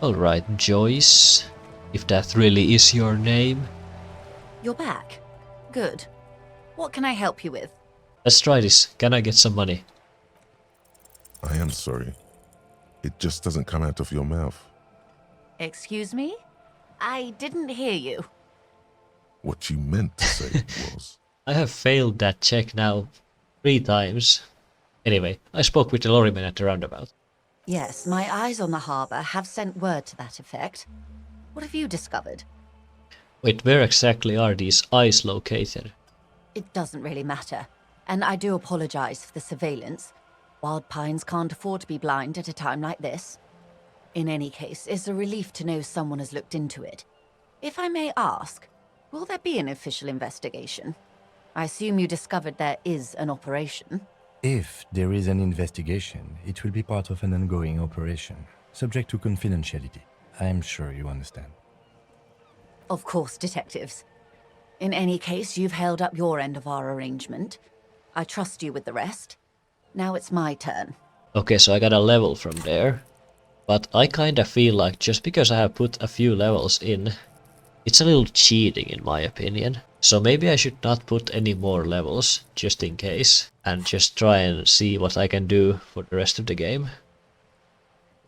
Alright, Joyce. If that really is your name. You're back. Good. What can I help you with? Let's try this. Can I get some money? I am sorry. It just doesn't come out of your mouth. Excuse me? I didn't hear you. What you meant to say was... I have failed that check now 3 times. Anyway, I spoke with the lorryman at the roundabout. Yes, my eyes on the harbour have sent word to that effect. What have you discovered? Wait, where exactly are these eyes located? It doesn't really matter. And I do apologize for the surveillance. Wild Pines can't afford to be blind at a time like this. In any case, it's a relief to know someone has looked into it. If I may ask, will there be an official investigation? I assume you discovered there is an operation. If there is an investigation, it will be part of an ongoing operation, subject to confidentiality. I am sure you understand. Of course, detectives. In any case, you've held up your end of our arrangement. I trust you with the rest. Now it's my turn. Okay, so I got a level from there. But I kinda feel like just because I have put a few levels in, it's a little cheating in my opinion. So maybe I should not put any more levels, just in case, and just try and see what I can do for the rest of the game.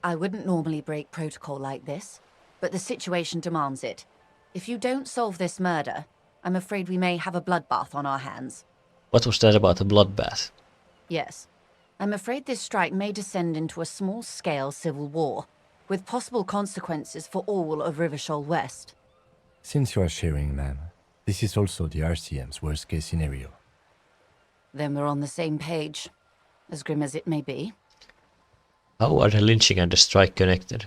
I wouldn't normally break protocol like this, but the situation demands it. If you don't solve this murder, I'm afraid we may have a bloodbath on our hands. What was that about a bloodbath? Yes. I'm afraid this strike may descend into a small-scale civil war, with possible consequences for all of Rivershoal West. Since you are sharing, ma'am, this is also the RCM's worst-case scenario. Then we're on the same page, as grim as it may be. How are the lynching and the strike connected?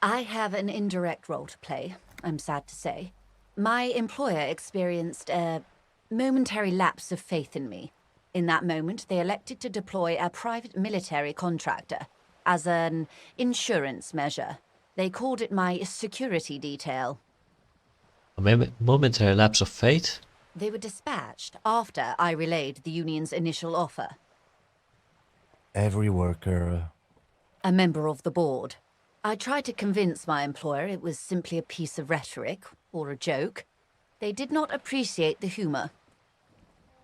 I have an indirect role to play, I'm sad to say. My employer experienced a momentary lapse of faith in me. In that moment, they elected to deploy a private military contractor as an insurance measure. They called it my security detail. A momentary lapse of faith? They were dispatched after I relayed the union's initial offer. Every worker... A member of the board. I tried to convince my employer it was simply a piece of rhetoric, or a joke. They did not appreciate the humor.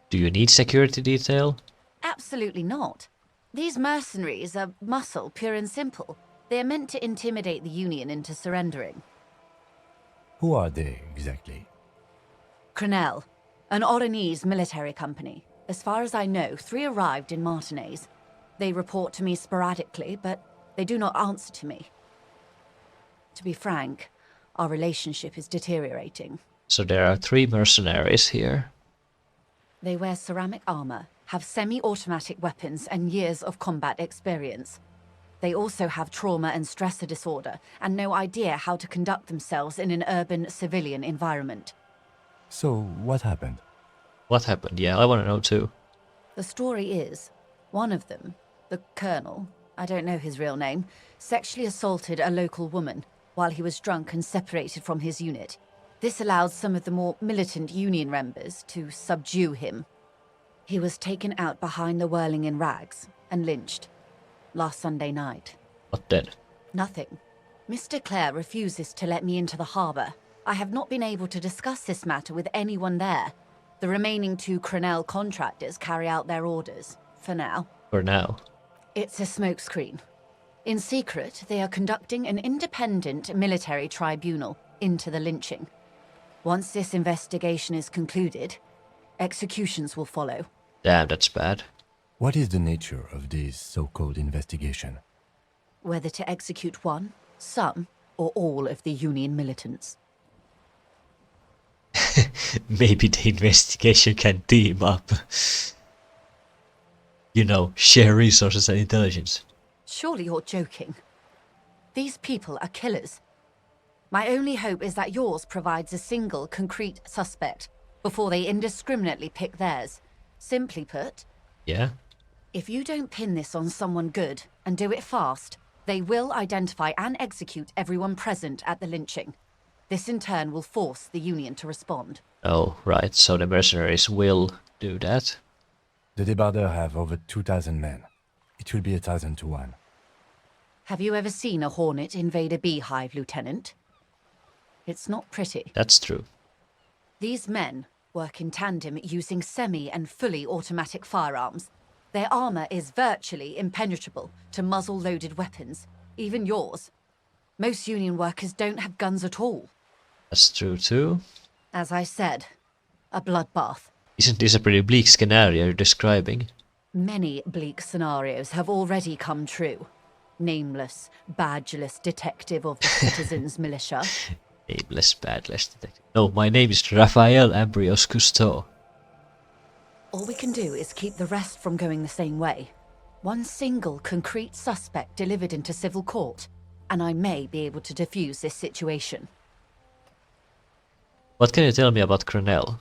Do you need security detail? Absolutely not. These mercenaries are muscle, pure and simple. They are meant to intimidate the Union into surrendering. Who are they, exactly? Crenell, an Oranese military company. As far as I know, 3 arrived in Martinez. They report to me sporadically, but they do not answer to me. To be frank, our relationship is deteriorating. So there are 3 mercenaries here. They wear ceramic armor, have semi-automatic weapons, and years of combat experience. They also have trauma and stressor disorder, and no idea how to conduct themselves in an urban civilian environment. So, what happened? What happened? Yeah, I want to know too. The story is, one of them, the colonel, I don't know his real name, sexually assaulted a local woman while he was drunk and separated from his unit. This allowed some of the more militant Union members to subdue him. He was taken out behind the whirling in rags and lynched last Sunday night. What then? Nothing. Mr. Clare refuses to let me into the harbour. I have not been able to discuss this matter with anyone there. The remaining 2 Crenell contractors carry out their orders, for now. For now. It's a smokescreen. In secret, they are conducting an independent military tribunal into the lynching. Once this investigation is concluded, executions will follow. Damn, that's bad. What is the nature of this so-called investigation? Whether to execute one, some, or all of the Union militants. Maybe the investigation can team up. You know, share resources and intelligence. Surely you're joking. These people are killers. My only hope is that yours provides a single, concrete suspect before they indiscriminately pick theirs. Simply put, Yeah? if you don't pin this on someone good and do it fast, they will identify and execute everyone present at the lynching. This in turn will force the Union to respond. Oh, right, so the mercenaries will do that. The débardeurs have over 2,000 men. It will be 1,000 to 1. Have you ever seen a hornet invade a beehive, Lieutenant? It's not pretty. That's true. These men work in tandem using semi and fully automatic firearms. Their armor is virtually impenetrable to muzzle-loaded weapons, even yours. Most Union workers don't have guns at all. That's true too. As I said, a bloodbath. Isn't this a pretty bleak scenario you're describing? Many bleak scenarios have already come true. Nameless, badgeless detective of the citizens' militia. Nameless, badless detective. No, my name is Raphael Ambrios Cousteau. All we can do is keep the rest from going the same way. One single concrete suspect delivered into civil court, and I may be able to defuse this situation. What can you tell me about Cronell?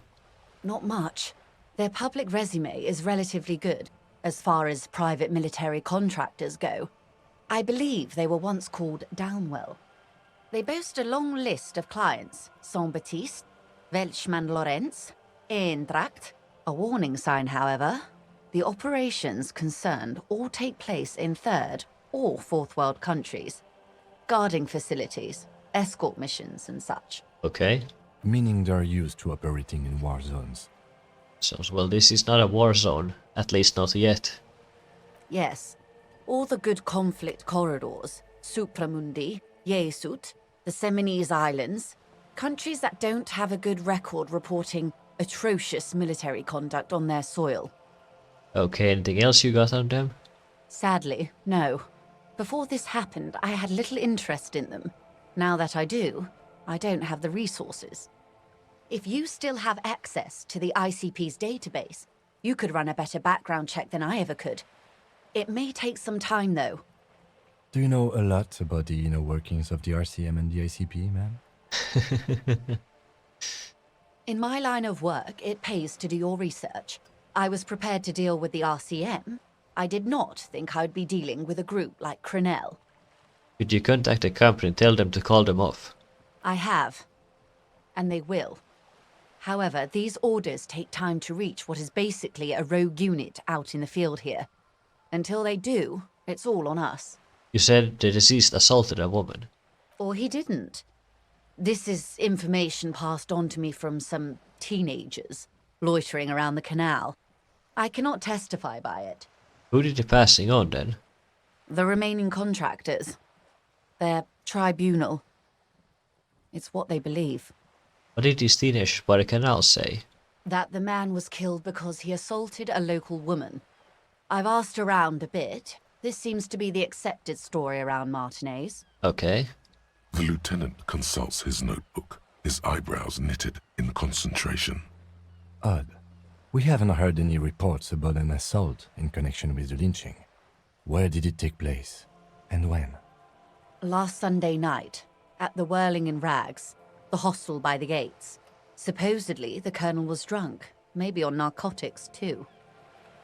Not much. Their public resume is relatively good, as far as private military contractors go. I believe they were once called Downwell. They boast a long list of clients: Saint-Baptiste, Welchman Lorenz, Eintracht. A warning sign, however. The operations concerned all take place in third or fourth world countries. Guarding facilities, escort missions and such. Okay. Meaning they're used to operating in war zones. So, well, this is not a war zone. At least not yet. Yes. All the good conflict corridors, Supramundi, Yesut, the Seminese Islands, countries that don't have a good record reporting atrocious military conduct on their soil. Okay, anything else you got on them? Sadly, no. Before this happened, I had little interest in them. Now that I do, I don't have the resources. If you still have access to the ICP's database, you could run a better background check than I ever could. It may take some time, though. Do you know a lot about the inner workings of the RCM and the ICP, ma'am? In my line of work, it pays to do your research. I was prepared to deal with the RCM. I did not think I'd be dealing with a group like Cronell. Could you contact the company and tell them to call them off? I have. And they will. However, these orders take time to reach what is basically a rogue unit out in the field here. Until they do, it's all on us. You said the deceased assaulted a woman. Or he didn't. This is information passed on to me from some teenagers loitering around the canal. I cannot testify by it. Who did the passing on then? The remaining contractors. Their tribunal. It's what they believe. What did these teenagers by the canal say? That the man was killed because he assaulted a local woman. I've asked around a bit. This seems to be the accepted story around Martinez. Okay. The lieutenant consults his notebook, his eyebrows knitted in concentration. Odd. We haven't heard any reports about an assault in connection with the lynching. Where did it take place? And when? Last Sunday night, at the Whirling in Rags, the hostel by the gates. Supposedly, the colonel was drunk, maybe on narcotics too.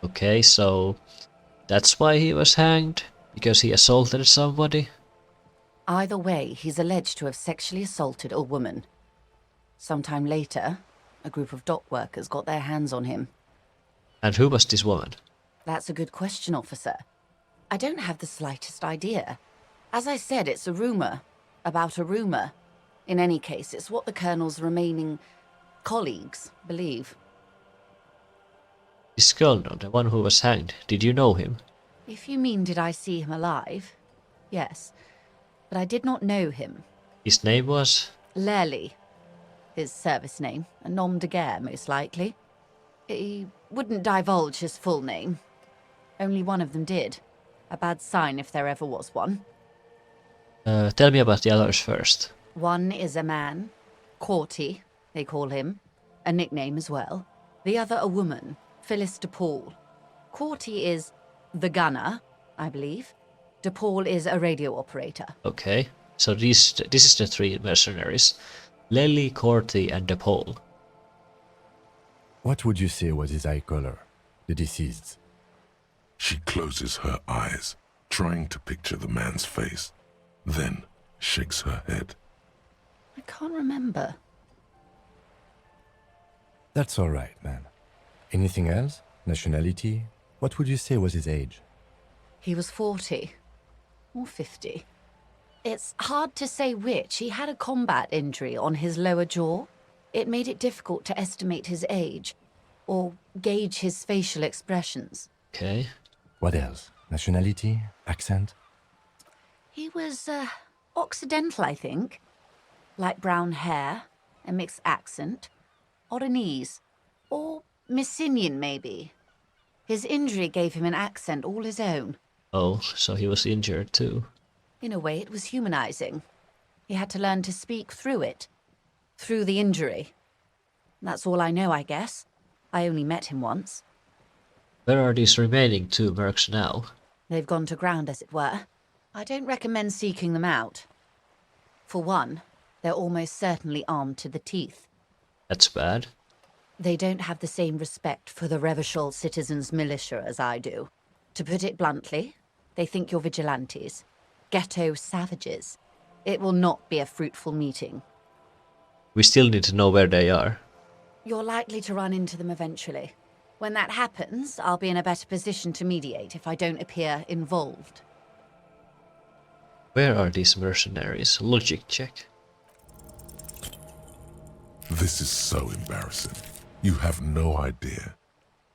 Okay, so that's why he was hanged? Because he assaulted somebody? Either way, he's alleged to have sexually assaulted a woman. Sometime later, a group of dock workers got their hands on him. And who was this woman? That's a good question, officer. I don't have the slightest idea. As I said, it's a rumor. About a rumor. In any case, it's what the colonel's remaining colleagues believe. This colonel, the one who was hanged, did you know him? If you mean did I see him alive? Yes. But I did not know him. His name was? Lely. His service name. A nom de guerre, most likely. He wouldn't divulge his full name. Only one of them did. A bad sign if there ever was one. Tell me about the others first. One is a man. Corty, they call him. A nickname as well. The other a woman. Phyllis DePaul. Corty is the gunner, I believe. DePaul is a radio operator. Okay, so this is the three mercenaries. Lely, Corty, and DePaul. What would you say was his eye color, the deceased's? She closes her eyes, trying to picture the man's face, then shakes her head. I can't remember. That's all right, man. Anything else? Nationality? What would you say was his age? He was 40. or 50. It's hard to say which. He had a combat injury on his lower jaw. It made it difficult to estimate his age, or gauge his facial expressions. Okay. What else? Nationality? Accent? He was, Occidental, I think. Light brown hair, a mixed accent, Oranese, or Messinian, maybe. His injury gave him an accent all his own. Oh, so he was injured too. In a way, it was humanizing. He had to learn to speak through it. Through the injury. That's all I know, I guess. I only met him once. Where are these remaining 2 mercs now? They've gone to ground, as it were. I don't recommend seeking them out. For one, they're almost certainly armed to the teeth. That's bad. They don't have the same respect for the Revachol citizens' militia as I do. To put it bluntly, they think you're vigilantes. Ghetto savages. It will not be a fruitful meeting. We still need to know where they are. You're likely to run into them eventually. When that happens, I'll be in a better position to mediate if I don't appear involved. Where are these mercenaries? Logic check. This is so embarrassing. You have no idea.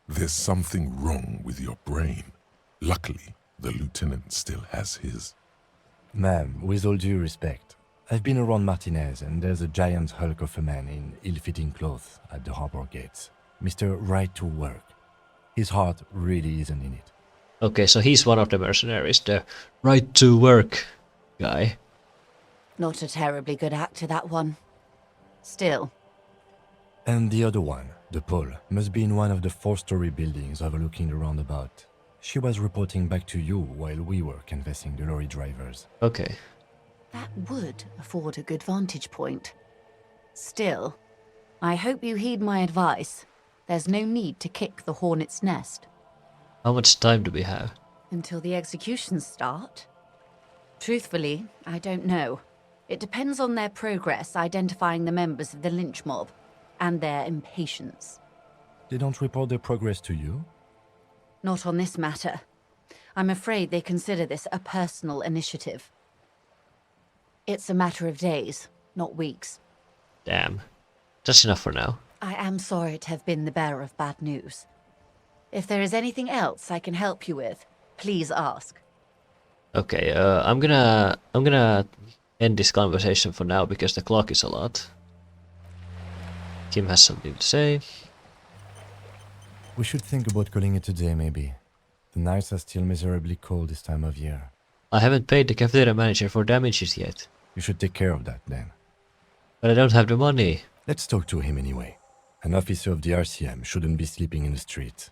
There's something wrong with your brain. Luckily, the lieutenant still has his. Ma'am, with all due respect, I've been around Martinez and there's a giant hulk of a man in ill-fitting clothes at the harbor gates. Mr. Right to Work. His heart really isn't in it. Okay, so he's one of the mercenaries, the right to work guy. Not a terribly good actor, that one. Still. And the other one, the Pole, must be in one of the 4-story buildings overlooking the roundabout. She was reporting back to you while we were canvassing the lorry drivers. Okay. That would afford a good vantage point. Still, I hope you heed my advice. There's no need to kick the hornet's nest. How much time do we have? Until the executions start? Truthfully, I don't know. It depends on their progress identifying the members of the lynch mob, and their impatience. They don't report their progress to you? Not on this matter. I'm afraid they consider this a personal initiative. It's a matter of days, not weeks. Damn. That's enough for now. I am sorry to have been the bearer of bad news. If there is anything else I can help you with, please ask. Okay, I'm gonna end this conversation for now because the clock is a lot. Kim has something to say. We should think about calling it a day, maybe. The nights are still miserably cold this time of year. I haven't paid the cafeteria manager for damages yet. You should take care of that, then. But I don't have the money. Let's talk to him anyway. An officer of the RCM shouldn't be sleeping in the street.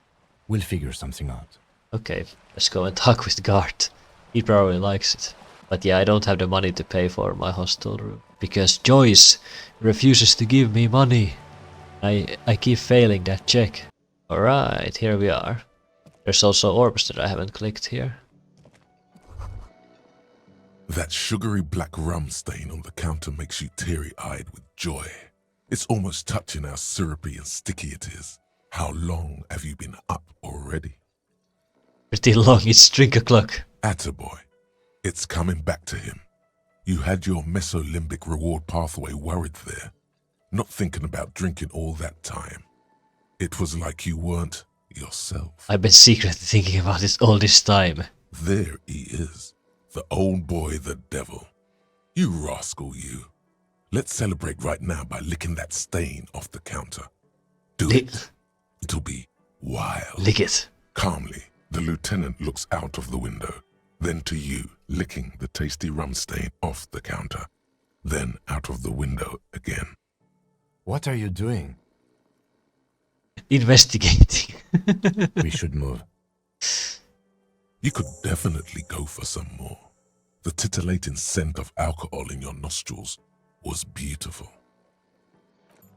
We'll figure something out. Okay, let's go and talk with the guard. He probably likes it. But yeah, I don't have the money to pay for my hostel room. Because Joyce refuses to give me money. I keep failing that check. Alright, here we are. There's also orbs that I haven't clicked here. That sugary black rum stain on the counter makes you teary-eyed with joy. It's almost touching how syrupy and sticky it is. How long have you been up already? Pretty long, it's drink o'clock. Attaboy. It's coming back to him. You had your mesolimbic reward pathway worried there, not thinking about drinking all that time. It was like you weren't yourself. I've been secretly thinking about this all this time. There he is, the old boy, the devil. You rascal, you. Let's celebrate right now by licking that stain off the counter. Do it. It'll be wild. Lick it. Calmly, the lieutenant looks out of the window, then to you, licking the tasty rum stain off the counter, then out of the window again. What are you doing? Investigating. We should move. You could definitely go for some more. The titillating scent of alcohol in your nostrils was beautiful.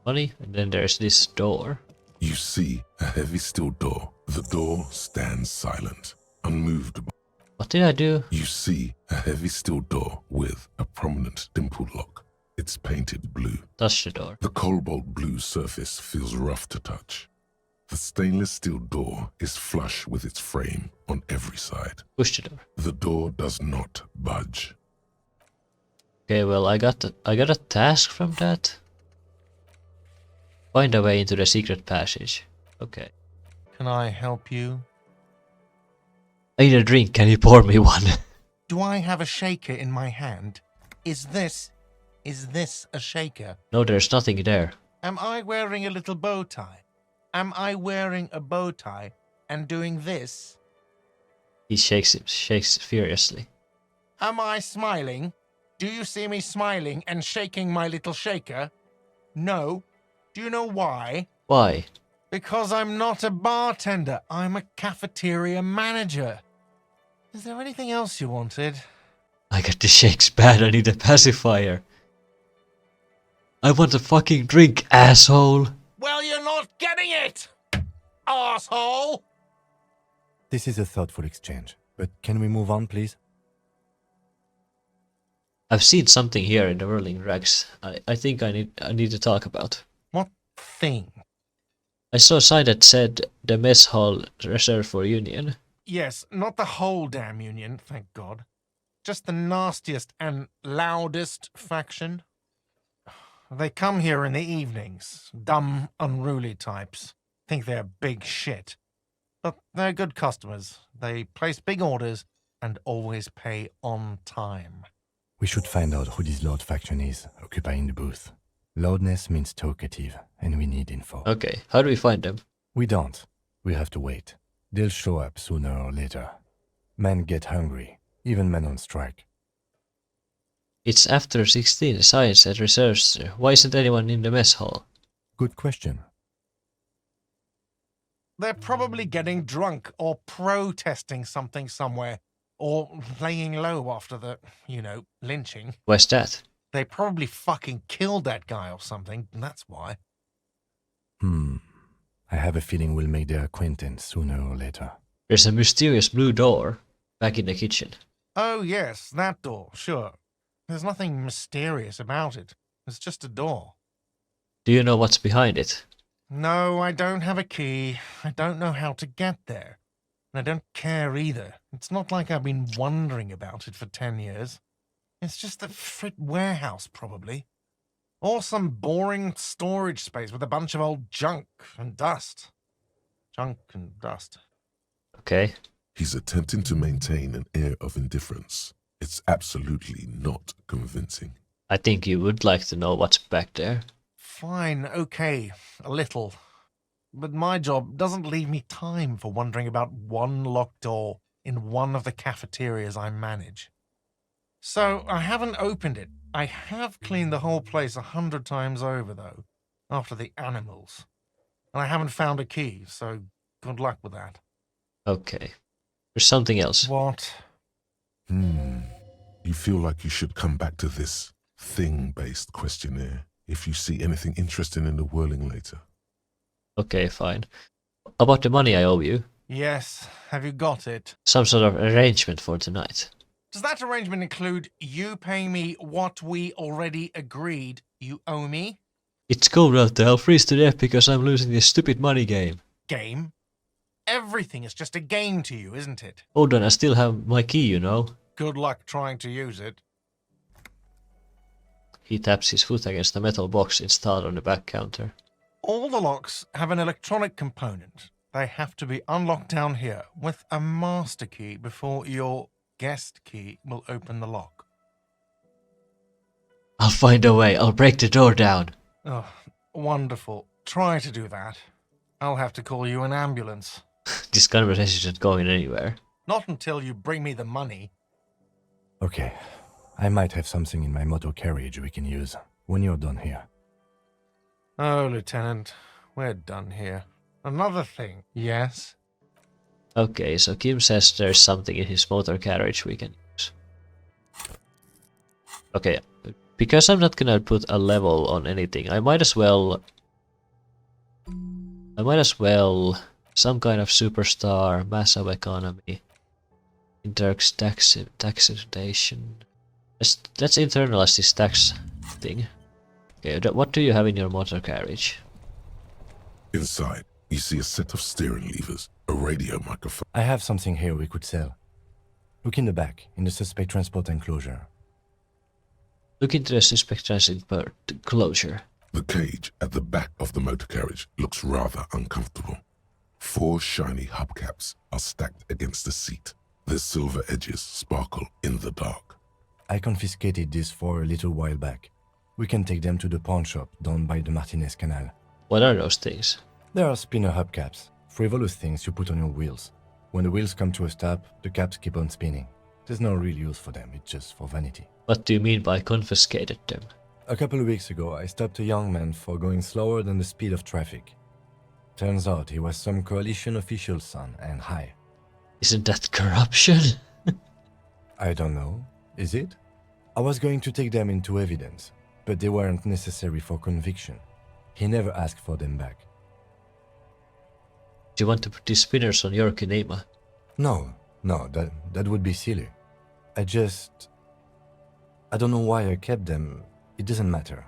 Funny, and then there's this door. You see a heavy steel door. The door stands silent, unmoved. What did I do? You see a heavy steel door with a prominent dimple lock. It's painted blue. Touch the door. The cobalt blue surface feels rough to touch. The stainless steel door is flush with its frame on every side. Push the door. The door does not budge. Okay, well I got a task from that. Find a way into the secret passage. Okay. Can I help you? I need a drink, can you pour me one? Do I have a shaker in my hand? Is this a shaker? No, there's nothing there. Am I wearing a little bow tie? Am I wearing a bow tie and doing this? He shakes furiously. Am I smiling? Do you see me smiling and shaking my little shaker? No. Do you know why? Why? Because I'm not a bartender. I'm a cafeteria manager. Is there anything else you wanted? I got the shakes bad, I need a pacifier. I want a fucking drink, asshole! Well, you're not getting it, asshole! This is a thoughtful exchange, but can we move on, please? I've seen something here in the whirling rags. I think I need to talk about. What thing? I saw a sign that said the mess hall reserved for Union. Yes, not the whole damn Union, thank God. Just the nastiest and loudest faction. They come here in the evenings. Dumb, unruly types. Think they're big shit. But they're good customers. They place big orders and always pay on time. We should find out who this Lord faction is, occupying the booth. Loudness means talkative, and we need info. Okay, how do we find them? We don't. We have to wait. They'll show up sooner or later. Men get hungry, even men on strike. It's after 16, science at reserves. Why isn't anyone in the mess hall? Good question. They're probably getting drunk or protesting something somewhere. Or laying low after the, lynching. Why's that? They probably fucking killed that guy or something, and that's why. I have a feeling we'll make their acquaintance sooner or later. There's a mysterious blue door back in the kitchen. Oh, yes, that door, sure. There's nothing mysterious about it. It's just a door. Do you know what's behind it? No, I don't have a key. I don't know how to get there. And I don't care either. It's not like I've been wondering about it for 10 years. It's just a frit warehouse, probably. Or some boring storage space with a bunch of old junk and dust. Junk and dust. Okay. He's attempting to maintain an air of indifference. It's absolutely not convincing. I think you would like to know what's back there. Fine, okay, a little. But my job doesn't leave me time for wondering about one locked door in one of the cafeterias I manage. So I haven't opened it. I have cleaned the whole place 100 times over, though, after the animals. And I haven't found a key, so good luck with that. Okay. There's something else. What? You feel like you should come back to this thing-based questionnaire if you see anything interesting in the whirling later. Okay, fine. About the money I owe you. Yes, have you got it? Some sort of arrangement for tonight. Does that arrangement include you paying me what we already agreed you owe me? It's cold out there. I'll freeze to death because I'm losing this stupid money game. Game? Everything is just a game to you, isn't it? Hold on, I still have my key, you know. Good luck trying to use it. He taps his foot against the metal box installed on the back counter. All the locks have an electronic component. They have to be unlocked down here with a master key before your guest key will open the lock. I'll find a way. I'll break the door down. Oh, wonderful. Try to do that. I'll have to call you an ambulance. This conversation isn't going anywhere. Not until you bring me the money. Okay, I might have something in my motor carriage we can use when you're done here. Oh, Lieutenant, we're done here. Another thing, yes? Okay, so Kim says there's something in his motor carriage we can use. Okay, because I'm not gonna put a level on anything, I might as well some kind of superstar, massive economy, Interx taxation. Let's internalize this tax thing. Okay, what do you have in your motor carriage? Inside, You see a set of steering levers, a radio microphone. I have something here we could sell. Look in the back, in the suspect transport enclosure. Look into the suspect transport enclosure. The cage at the back of the motor carriage looks rather uncomfortable. 4 shiny hubcaps are stacked against the seat. Their silver edges sparkle in the dark. I confiscated these 4 a little while back. We can take them to the pawn shop down by the Martinez Canal. What are those things? There are spinner hubcaps, frivolous things you put on your wheels. When the wheels come to a stop, the caps keep on spinning. There's no real use for them, it's just for vanity. What do you mean by confiscated them? A couple of weeks ago, I stopped a young man for going slower than the speed of traffic. Turns out he was some coalition official's son and high. Isn't that corruption? I don't know. Is it? I was going to take them into evidence, but they weren't necessary for conviction. He never asked for them back. Do you want to put these spinners on your kinema? No, that would be silly. I don't know why I kept them. It doesn't matter.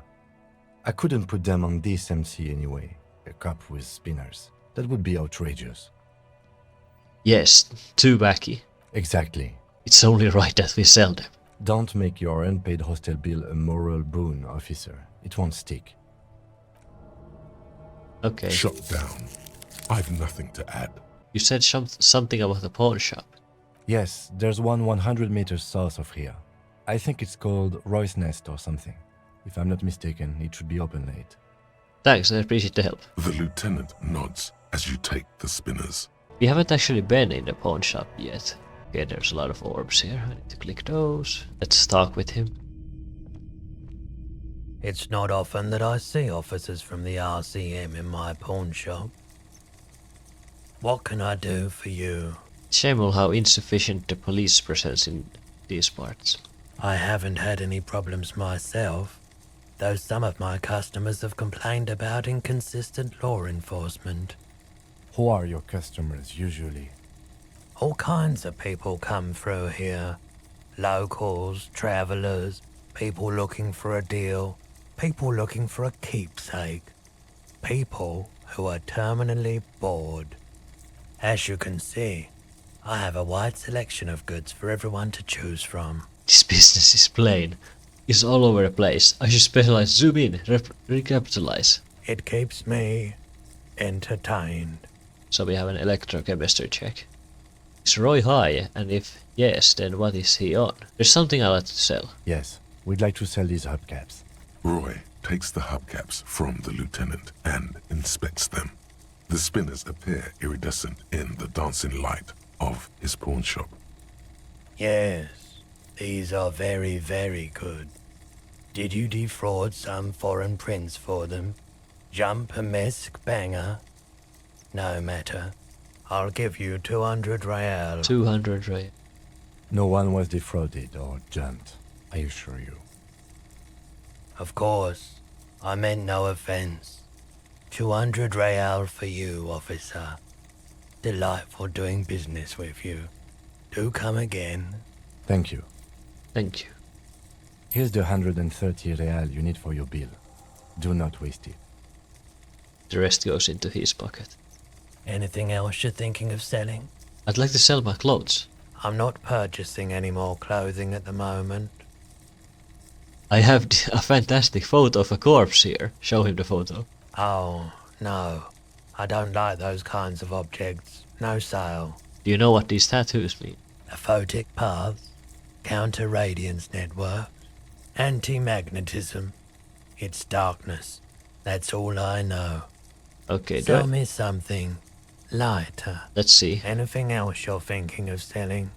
I couldn't put them on this MC anyway. A cop with spinners. That would be outrageous. Yes, too wacky. Exactly. It's only right that we sell them. Don't make your unpaid hostel bill a moral boon, officer. It won't stick. Okay. Shut down. I've nothing to add. You said something about the pawn shop. Yes, there's one 100 meters south of here. I think it's called Roy's Nest or something. If I'm not mistaken, it should be open late. Thanks, I appreciate the help. The lieutenant nods as you take the spinners. We haven't actually been in the pawn shop yet. Okay, there's a lot of orbs here. I need to click those. Let's talk with him. It's not often that I see officers from the RCM in my pawn shop. What can I do for you? Shameful how insufficient the police presence in these parts. I haven't had any problems myself, though some of my customers have complained about inconsistent law enforcement. Who are your customers usually? All kinds of people come through here. Locals, travellers, people looking for a deal, people looking for a keepsake, people who are terminally bored. As you can see, I have a wide selection of goods for everyone to choose from. This business is plain. It's all over the place. I should specialize, zoom in, recapitalize. It keeps me entertained. So we have an electrochemistry check. Is Roy high? And if yes, then what is he on? There's something I'd like to sell. Yes, we'd like to sell these hubcaps. Roy takes the hubcaps from the lieutenant and inspects them. The spinners appear iridescent in the dancing light of his pawn shop. Yes, these are very, very good. Did you defraud some foreign prince for them? Jump-a-mesque banger? No matter. I'll give you 200 real. 200 Roy. No one was defrauded or jumped, I assure you. Of course, I meant no offense. 200 real for you, officer. Delightful doing business with you. Do come again. Thank you. Thank you. Here's the 130 real you need for your bill. Do not waste it. The rest goes into his pocket. Anything else you're thinking of selling? I'd like to sell my clothes. I'm not purchasing any more clothing at the moment. I have a fantastic photo of a corpse here. Show him the photo. Oh, no. I don't like those kinds of objects. No sale. Do you know what these tattoos mean? Aphotic paths, counter-radiance networks, anti-magnetism. It's darkness. That's all I know. Okay, Sell me something lighter. let's see. Anything else you're thinking of selling?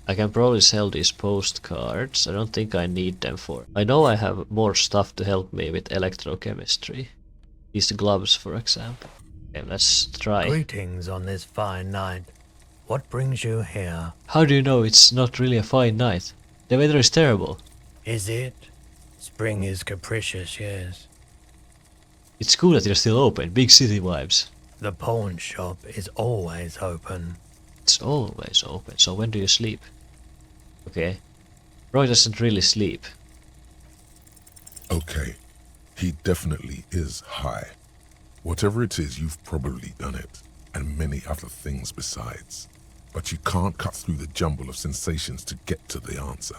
I can probably sell these postcards. I don't think I need them for. I know I have more stuff to help me with electrochemistry. These gloves, for example. Okay, let's try. Greetings on this fine night. What brings you here? How do you know it's not really a fine night? The weather is terrible. Is it? Spring is capricious, yes. It's cool that you're still open. Big city vibes. The pawn shop is always open. It's always open. So when do you sleep? Okay. Roy doesn't really sleep. Okay, he definitely is high. Whatever it is, you've probably done it, and many other things besides. But you can't cut through the jumble of sensations to get to the answer.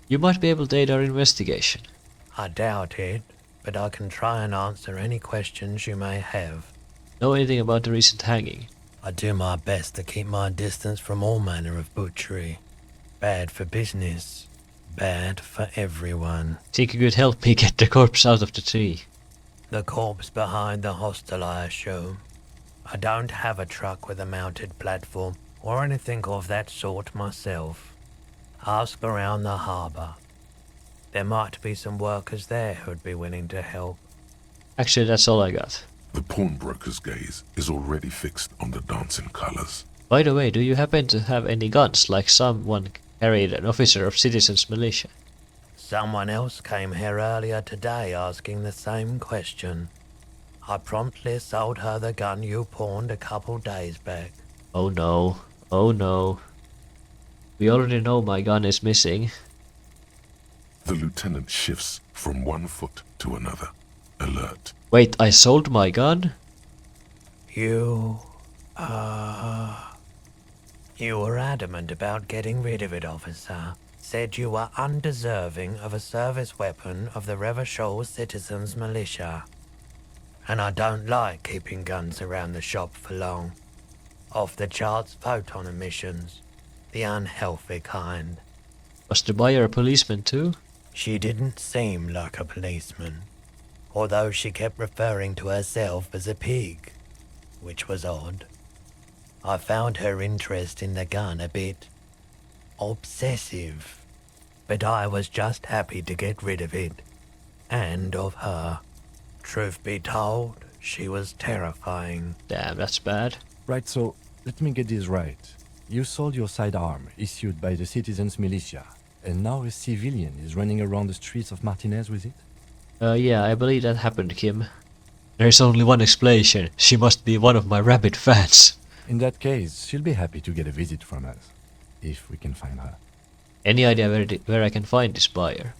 You might be able to aid our investigation. I doubt it, but I can try and answer any questions you may have. Know anything about the recent hanging? I do my best to keep my distance from all manner of butchery. Bad for business, bad for everyone. Think you could help me get the corpse out of the tree? The corpse behind the hostel, I assume. I don't have a truck with a mounted platform or anything of that sort myself. Ask around the harbour. There might be some workers there who'd be willing to help. Actually, that's all I got. The pawnbroker's gaze is already fixed on the dancing colors. By the way, do you happen to have any guns, like someone carried an officer of Citizens Militia? Someone else came here earlier today asking the same question. I promptly sold her the gun you pawned a couple days back. Oh no. Oh no. We already know my gun is missing. The lieutenant shifts from one foot to another, alert. Wait, I sold my gun? You were adamant about getting rid of it, officer. Said you were undeserving of a service weapon of the Revachol Citizens Militia. And I don't like keeping guns around the shop for long. Off the charts photon emissions. The unhealthy kind. Was the buyer a policeman too? She didn't seem like a policeman, although she kept referring to herself as a pig, which was odd. I found her interest in the gun a bit obsessive, but I was just happy to get rid of it, and of her. Truth be told, she was terrifying. Damn, that's bad. Right, so let me get this right. You sold your sidearm, issued by the Citizens Militia, and now a civilian is running around the streets of Martinez with it? Yeah, I believe that happened, Kim. There's only one explanation. She must be one of my rabid fans. In that case, she'll be happy to get a visit from us, if we can find her. Any idea where I can find this buyer?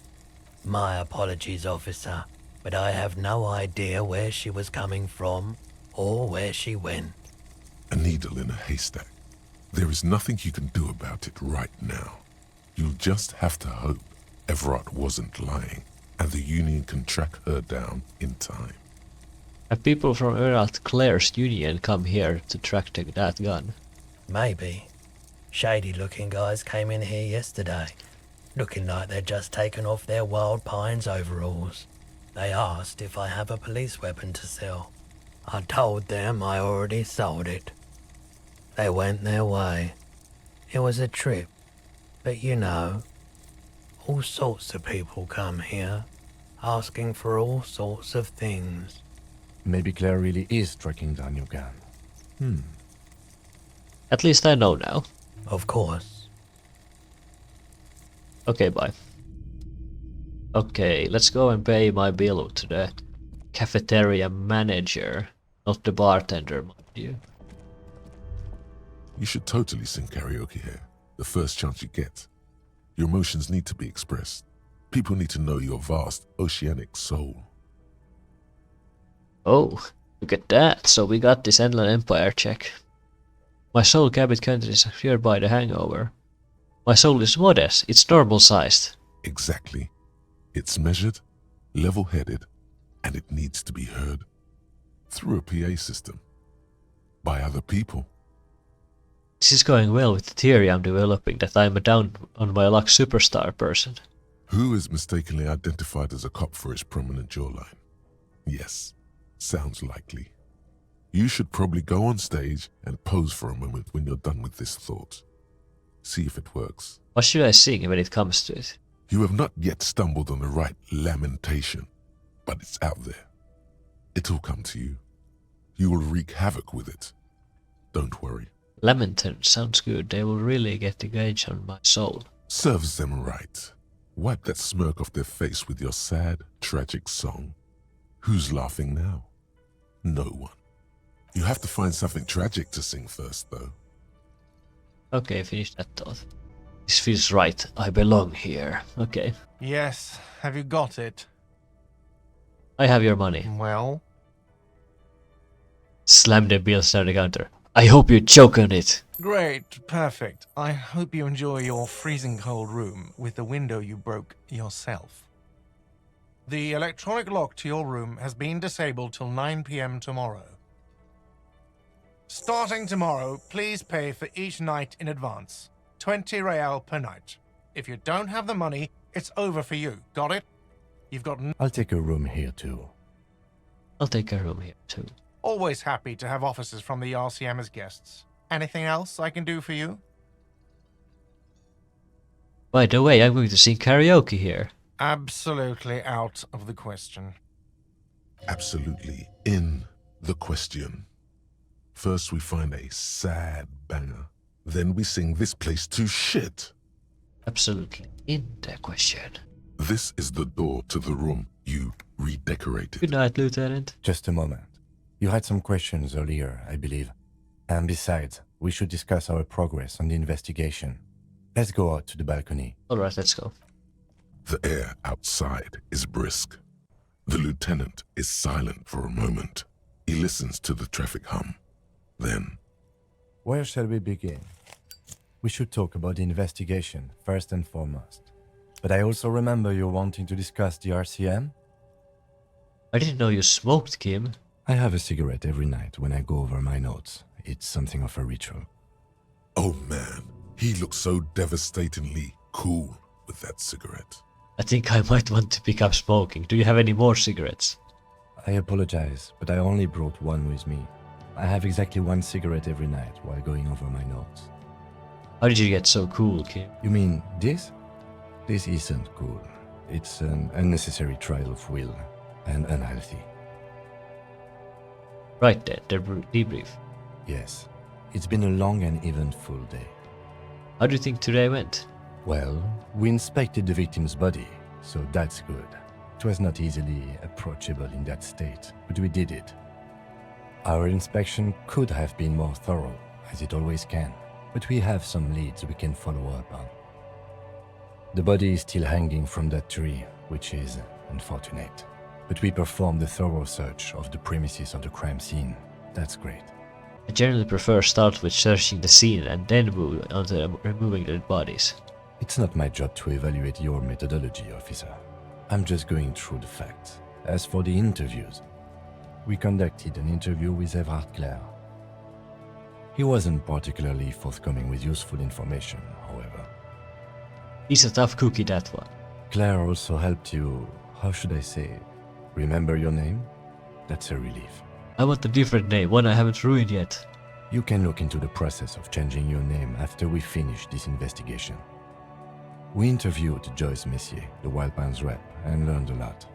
My apologies, officer, but I have no idea where she was coming from or where she went. A needle in a haystack. There is nothing you can do about it right now. You'll just have to hope Everard wasn't lying, and the Union can track her down in time. Have people from Earl Claire's Union come here to track that gun? Maybe. Shady-looking guys came in here yesterday, looking like they'd just taken off their Wild Pines overalls. They asked if I have a police weapon to sell. I told them I already sold it. They went their way. It was a trip, but you know, all sorts of people come here, asking for all sorts of things. Maybe Claire really is tracking down your gun. At least I know now. Of course. Okay, bye. Okay, let's go and pay my bill to the cafeteria manager, not the bartender, mind you. You should totally sing karaoke here, the first chance you get. Your emotions need to be expressed. People need to know your vast, oceanic soul. Oh, look at that. So we got this Inland Empire check. My soul cabin country is cured by the hangover. My soul is modest. It's normal sized. Exactly. It's measured, level-headed, and it needs to be heard through a PA system by other people. This is going well with the theory I'm developing that I'm a down on my luck superstar person. Who is mistakenly identified as a cop for his prominent jawline? Yes, sounds likely. You should probably go on stage and pose for a moment when you're done with this thought. See if it works. What should I sing when it comes to it? You have not yet stumbled on the right lamentation, but it's out there. It'll come to you. You will wreak havoc with it. Don't worry. Lamenton sounds good. They will really get the gauge on my soul. Serves them right. Wipe that smirk off their face with your sad, tragic song. Who's laughing now? No one. You have to find something tragic to sing first, though. Okay, finish that thought. This feels right. I belong here. Okay. Yes, have you got it? I have your money. Well, Slam the bills down the counter. I hope you choke on it. Great, perfect. I hope you enjoy your freezing cold room with the window you broke yourself. The electronic lock to your room has been disabled till 9 p.m. tomorrow. Starting tomorrow, please pay for each night in advance. 20 real per night. If you don't have the money, it's over for you. Got it? You've got I'll take a room here too. I'll take a room here too. always happy to have officers from the RCM as guests. Anything else I can do for you? By the way, I'm going to sing karaoke here. Absolutely out of the question. Absolutely in the question. First we find a sad banger. Then we sing this place to shit. Absolutely in the question. This is the door to the room you redecorated. Good night, Lieutenant. Just a moment. You had some questions earlier, I believe. And besides, we should discuss our progress on the investigation. Let's go out to the balcony. Alright, let's go. The air outside is brisk. The lieutenant is silent for a moment. He listens to the traffic hum. Then, Where shall we begin? We should talk about the investigation, first and foremost. But I also remember you wanting to discuss the RCM? I didn't know you smoked, Kim. I have a cigarette every night when I go over my notes. It's something of a ritual. oh man, he looks so devastatingly cool with that cigarette. I think I might want to pick up smoking. Do you have any more cigarettes? I apologize, but I only brought one with me. I have exactly one cigarette every night while going over my notes. How did you get so cool, Kim? You mean this? This isn't cool. It's an unnecessary trial of will and unhealthy. Right then, debrief. Yes, it's been a long and eventful day. How do you think today went? Well, we inspected the victim's body, so that's good. It was not easily approachable in that state, but we did it. Our inspection could have been more thorough, as it always can, but we have some leads we can follow up on. The body is still hanging from that tree, which is unfortunate. But we performed a thorough search of the premises of the crime scene. That's great. I generally prefer start with searching the scene and then move on to removing the bodies. It's not my job to evaluate your methodology, officer. I'm just going through the facts. As for the interviews, we conducted an interview with Everard Clare. He wasn't particularly forthcoming with useful information, however. He's a tough cookie, that one. Claire also helped you, how should I say, remember your name? That's a relief. I want a different name, one I haven't ruined yet. You can look into the process of changing your name after we finish this investigation. We interviewed Joyce Messier, the Wild Pines rep, and learned a lot.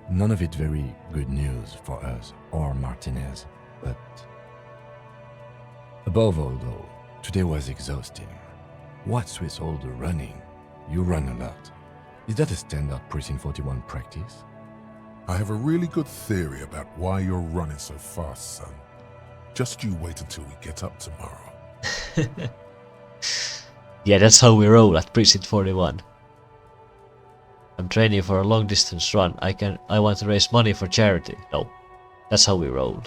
None of it very good news for us or Martinez, but above all though, today was exhausting. What's with all the running? You run a lot. Is that a standard Precinct 41 practice? I have a really good theory about why you're running so fast, son. Just you wait until we get up tomorrow. Yeah, that's how we roll at Precinct 41. I'm training for a long distance run. I want to raise money for charity. No, that's how we roll.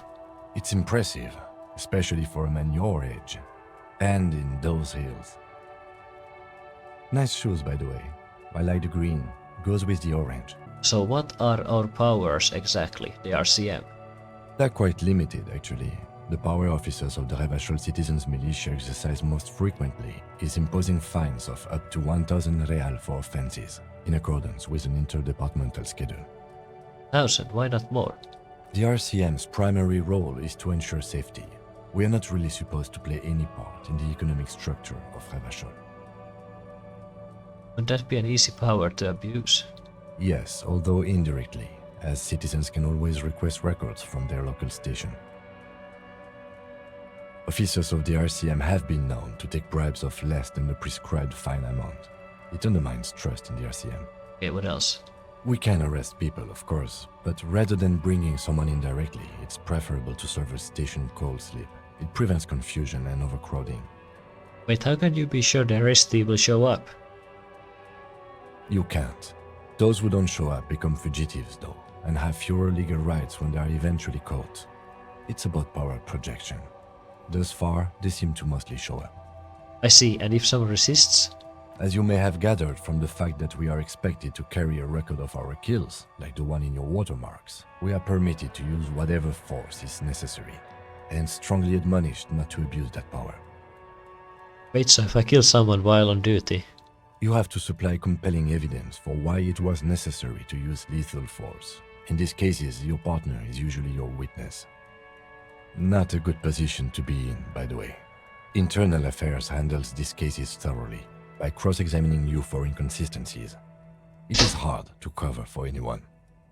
It's impressive, especially for a man your age. And in those hills. Nice shoes, by the way. I like the green. Goes with the orange. So what are our powers exactly, the RCM? They're quite limited, actually. The power officers of the Revachol Citizens Militia exercise most frequently is imposing fines of up to 1,000 real for offenses, in accordance with an interdepartmental schedule. 1,000, why not more? The RCM's primary role is to ensure safety. We are not really supposed to play any part in the economic structure of Revachol. Would that be an easy power to abuse? Yes, although indirectly, as citizens can always request records from their local station. Officers of the RCM have been known to take bribes of less than the prescribed fine amount. It undermines trust in the RCM. Okay, what else? We can arrest people, of course, but rather than bringing someone in directly, it's preferable to serve a station call slip. It prevents confusion and overcrowding. Wait, how can you be sure the arrestee will show up? You can't. Those who don't show up become fugitives, though, and have fewer legal rights when they are eventually caught. It's about power projection. Thus far, they seem to mostly show up. I see, and if someone resists? As you may have gathered from the fact that we are expected to carry a record of our kills, like the one in your watermarks, we are permitted to use whatever force is necessary, and strongly admonished not to abuse that power. Wait, so if I kill someone while on duty? You have to supply compelling evidence for why it was necessary to use lethal force. In these cases, your partner is usually your witness. Not a good position to be in, by the way. Internal Affairs handles these cases thoroughly, by cross-examining you for inconsistencies. It is hard to cover for anyone,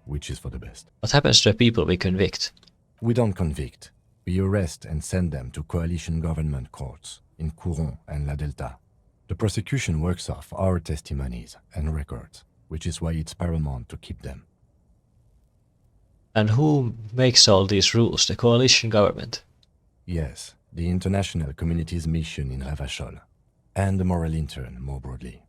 which is for the best. What happens to the people we convict? We don't convict. We arrest and send them to coalition government courts in Couron and La Delta. The prosecution works off our testimonies and records, which is why it's paramount to keep them. And who makes all these rules? The coalition government? Yes, the international community's mission in Ravachol, and the moral intern more broadly.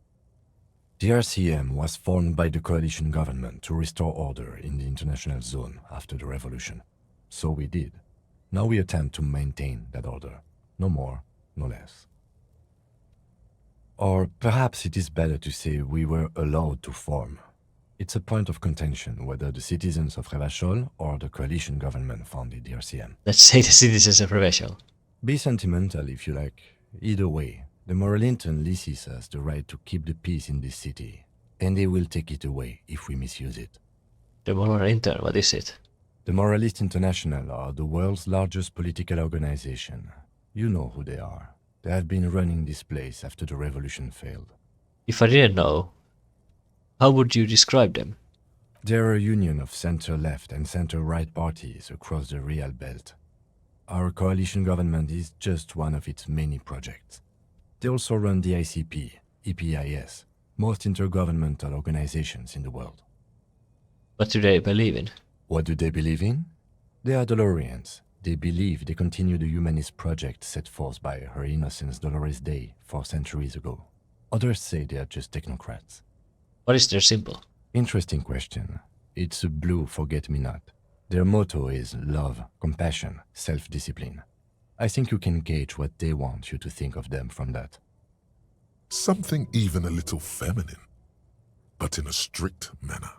The RCM was formed by the coalition government to restore order in the international zone after the revolution. So we did. Now we attempt to maintain that order. No more, no less. Or perhaps it is better to say we were allowed to form. It's a point of contention whether the citizens of Ravachol or the coalition government founded the RCM. Let's say the citizens of Ravachol. Be sentimental if you like. Either way, the moral intern leases us the right to keep the peace in this city, and they will take it away if we misuse it. The moral intern, what is it? The Moralist International are the world's largest political organization. You know who they are. They have been running this place after the revolution failed. If I didn't know, how would you describe them? They're a union of center-left and center-right parties across the Real Belt. Our coalition government is just one of its many projects. They also run the ICP, EPIS, most intergovernmental organizations in the world. What do they believe in? What do they believe in? They are Dolorians. They believe they continue the humanist project set forth by Her Innocence Dolores Day 4 centuries ago. Others say they are just technocrats. What is their symbol? Interesting question. It's a blue forget-me-not. Their motto is love, compassion, self-discipline. I think you can gauge what they want you to think of them from that. Something even a little feminine, but in a strict manner.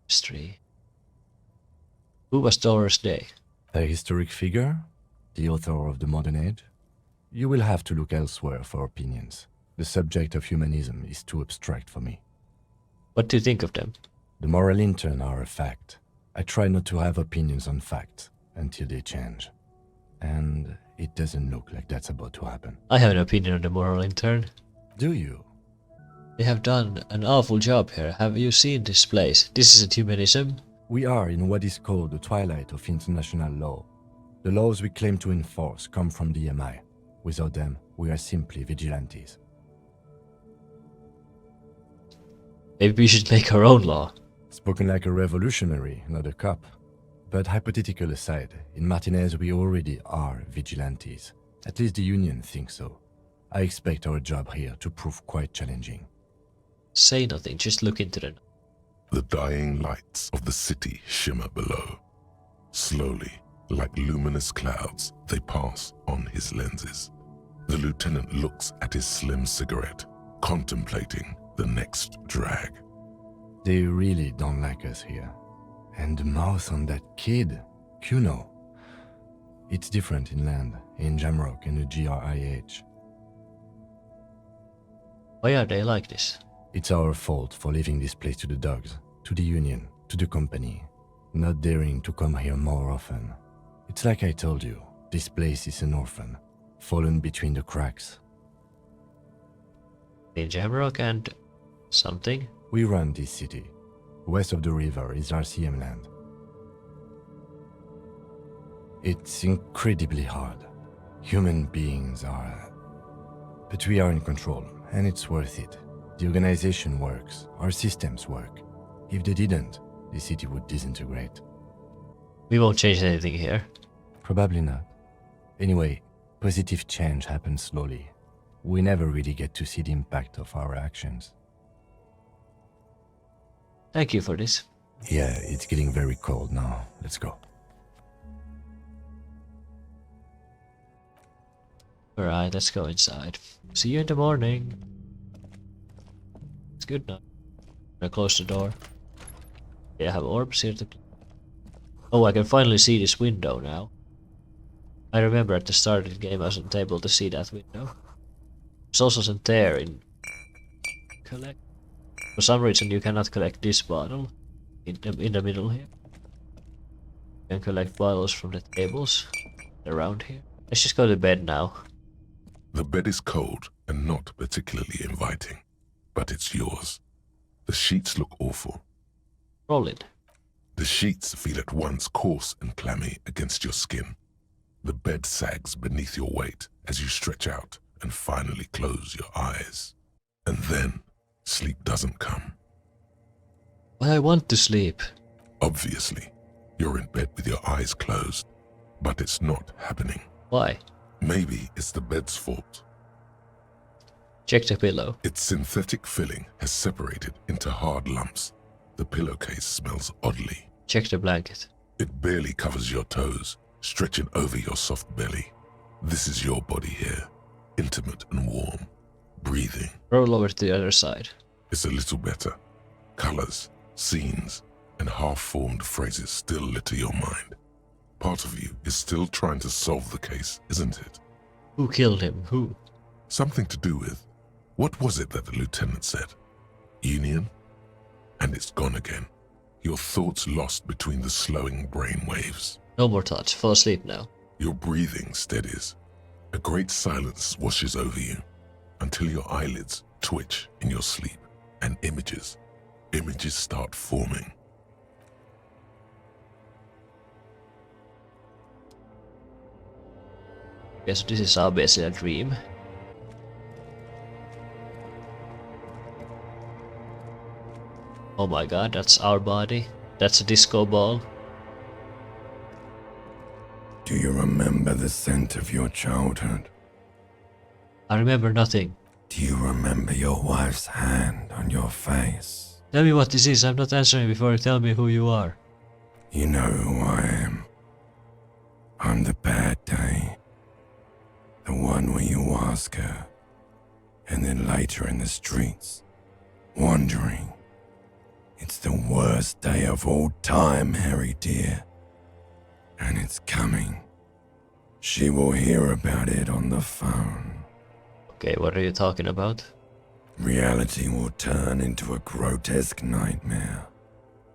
History. Who was Dolores Day? A historic figure? The author of the modern age? You will have to look elsewhere for opinions. The subject of humanism is too abstract for me. What do you think of them? The moral intern are a fact. I try not to have opinions on facts until they change. And it doesn't look like that's about to happen. I have an opinion on the moral intern. Do you? They have done an awful job here. Have you seen this place? This isn't humanism. We are in what is called the twilight of international law. The laws we claim to enforce come from the MI. Without them, we are simply vigilantes. Maybe we should make our own law. Spoken like a revolutionary, not a cop. But hypothetical aside, in Martinez we already are vigilantes. At least the Union thinks so. I expect our job here to prove quite challenging. Say nothing, just look into them. The dying lights of the city shimmer below. Slowly, like luminous clouds, they pass on his lenses. The lieutenant looks at his slim cigarette, contemplating the next drag. They really don't like us here. And the mouth on that kid, Kuno. It's different inland, in Jamrock and the GRIH. Why are they like this? It's our fault for leaving this place to the dogs, to the Union, to the company, not daring to come here more often. It's like I told you, this place is an orphan, fallen between the cracks. In Jamrock and something? We run this city. West of the river is RCM land. It's incredibly hard. Human beings are... But we are in control, and it's worth it. The organization works, our systems work. If they didn't, the city would disintegrate. We won't change anything here. Probably not. Anyway, positive change happens slowly. We never really get to see the impact of our actions. Thank you for this. Yeah, it's getting very cold now. Let's go. Alright, let's go inside. See you in the morning. It's good now. I close the door. Yeah, I have orbs here to... Oh, I can finally see this window now. I remember at the start of the game I wasn't able to see that window. There's also some there in... Collect. For some reason you cannot collect this bottle. In the middle here. You can collect bottles from the tables. Around here. Let's just go to bed now. The bed is cold and not particularly inviting, but it's yours. The sheets look awful. Roll it. The sheets feel at once coarse and clammy against your skin. The bed sags beneath your weight as you stretch out and finally close your eyes. And then, sleep doesn't come. But I want to sleep. Obviously, you're in bed with your eyes closed, but it's not happening. Why? Maybe it's the bed's fault. Check the pillow. Its synthetic filling has separated into hard lumps. The pillowcase smells oddly. Check the blanket. It barely covers your toes, stretching over your soft belly. This is your body here, intimate and warm, breathing. Roll over to the other side. It's a little better. Colors, scenes, and half-formed phrases still litter your mind. Part of you is still trying to solve the case, isn't it? Who killed him? Who? Something to do with... What was it that the lieutenant said? Union? And it's gone again. Your thoughts lost between the slowing brain waves. No more thoughts. Fall asleep now. Your breathing steadies. A great silence washes over you until your eyelids twitch in your sleep and images start forming. Guess this is obviously a dream. Oh my god, that's our body. That's a disco ball. Do you remember the scent of your childhood? I remember nothing. Do you remember your wife's hand on your face? Tell me what this is. I'm not answering before you tell me who you are. You know who I am. I'm the bad day. The one where you ask her, and then later in the streets, wandering. It's the worst day of all time, Harry dear. And it's coming. She will hear about it on the phone. Okay, what are you talking about? Reality will turn into a grotesque nightmare.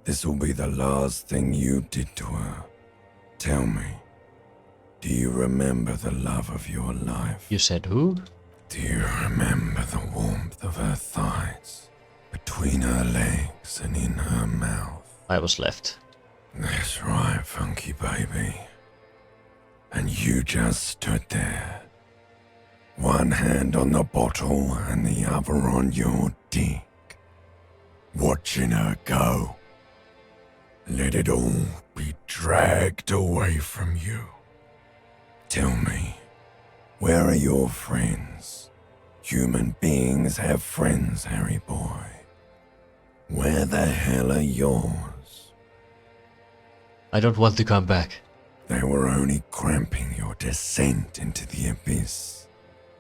This will be the last thing you did to her. Tell me, do you remember the love of your life? You said who? Do you remember the warmth of her thighs, between her legs and in her mouth? I was left. That's right, funky baby. And you just stood there. One hand on the bottle and the other on your dick. Watching her go. Let it all be dragged away from you. Tell me, where are your friends? Human beings have friends, Harry boy. Where the hell are yours? I don't want to come back. They were only cramping your descent into the abyss.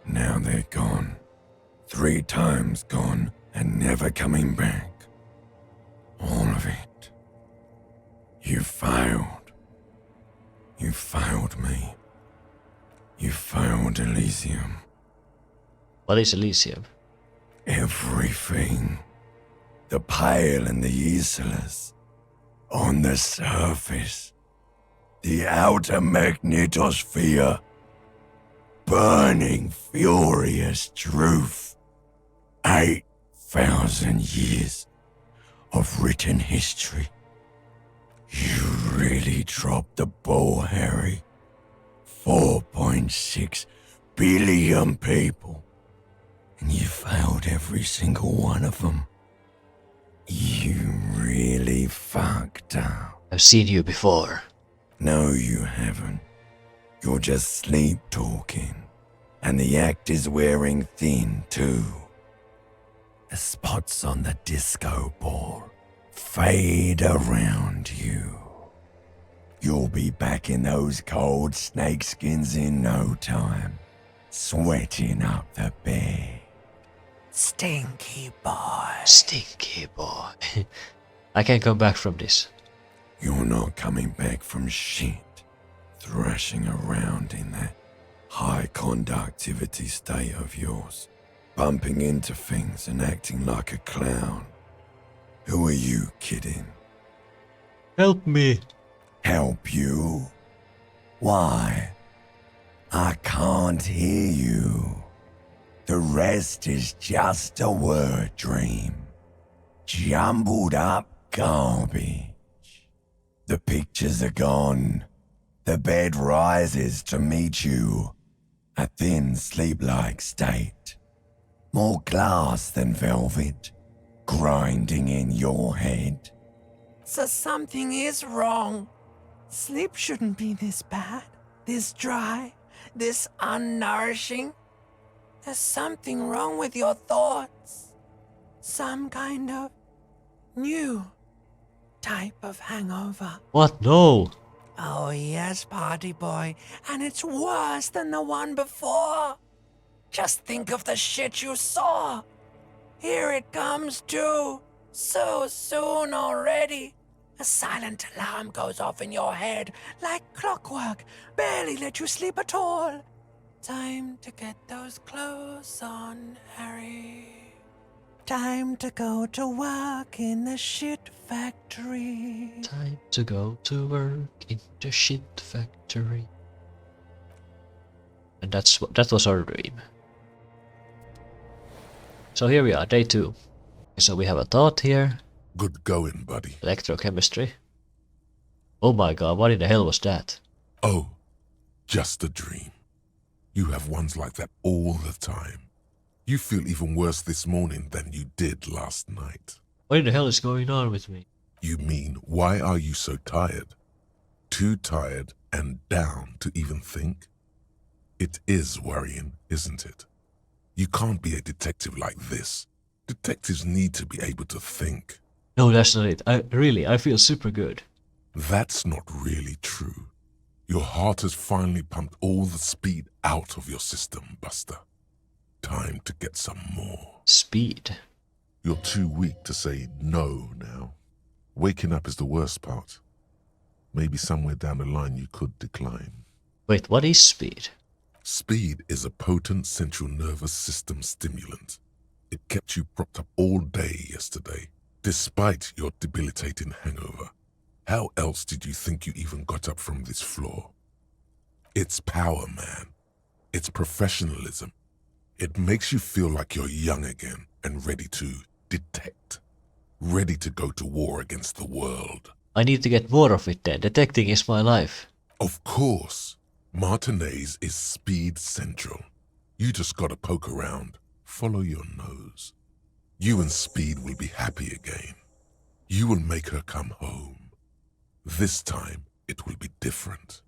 Now they're gone. 3 times gone and never coming back. All of it. You failed. You failed me. You failed Elysium. What is Elysium? Everything. The Pale and the Islas. On the surface. The outer magnetosphere. Burning, furious truth. 8,000 years of written history. You really dropped the ball, Harry. 4.6 billion people. And you failed every single one of them. You really fucked up. I've seen you before. No, you haven't. You're just sleep talking. And the act is wearing thin, too. The spots on the disco ball fade around you. You'll be back in those cold snakeskins in no time. sweating up the bed. Stinky boy. Stinky boy. I can't come back from this. You're not coming back from shit, thrashing around in that high conductivity state of yours, bumping into things and acting like a clown. Who are you kidding? Help me. Help you? Why? I can't hear you. The rest is just a word dream. Jumbled up garbage. The pictures are gone. The bed rises to meet you. A thin sleep-like state. More glass than velvet, grinding in your head. So something is wrong. Sleep shouldn't be this bad, this dry, this unnourishing. There's something wrong with your thoughts. Some kind of new type of hangover. What? No. Oh yes, party boy, and it's worse than the one before. Just think of the shit you saw. Here it comes too, so soon already. A silent alarm goes off in your head like clockwork, barely let you sleep at all. Time to get those clothes on, Harry. Time to go to work in the shit factory. Time to go to work in the shit factory. And that was our dream. So here we are, day 2. So we have a thought here. Good going, buddy. Electrochemistry. Oh my god, what in the hell was that? Oh, just a dream. You have ones like that all the time. You feel even worse this morning than you did last night. What in the hell is going on with me? You mean, why are you so tired? Too tired and down to even think? It is worrying, isn't it? You can't be a detective like this. Detectives need to be able to think. No, that's not it. I feel super good. That's not really true. Your heart has finally pumped all the speed out of your system, Buster. Time to get some more. Speed. You're too weak to say no now. Waking up is the worst part. Maybe somewhere down the line you could decline. Wait, what is speed? Speed is a potent central nervous system stimulant. It kept you propped up all day yesterday, despite your debilitating hangover. How else did you think you even got up from this floor? It's power, man. It's professionalism. It makes you feel like you're young again and ready to detect. Ready to go to war against the world. I need to get more of it then. Detecting is my life. Of course. Martinez is speed central. You just gotta poke around. Follow your nose. You and Speed will be happy again. You will make her come home. This time, it will be different.